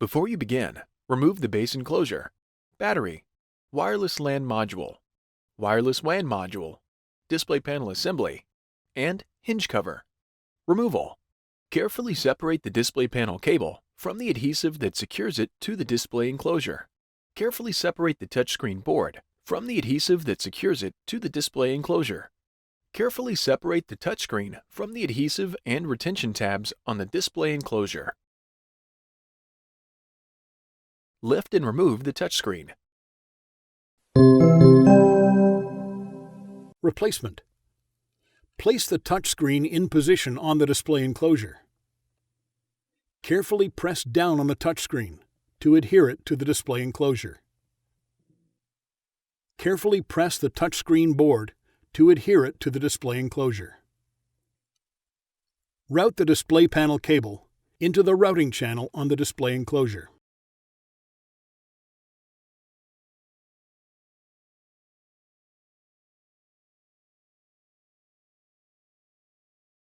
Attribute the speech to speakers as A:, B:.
A: Before you begin, remove the base enclosure, battery, wireless LAN module, wireless WAN module, display panel assembly, and hinge cover. Removal. Carefully separate the display panel cable from the adhesive that secures it to the display enclosure. Carefully separate the touchscreen board from the adhesive that secures it to the display enclosure. Carefully separate the touchscreen from the adhesive and retention tabs on the display enclosure. Lift and remove the touchscreen.
B: Replacement. Place the touchscreen in position on the display enclosure. Carefully press down on the touchscreen to adhere it to the display enclosure. Carefully press the touchscreen board to adhere it to the display enclosure. Route the display panel cable into the routing channel on the display enclosure.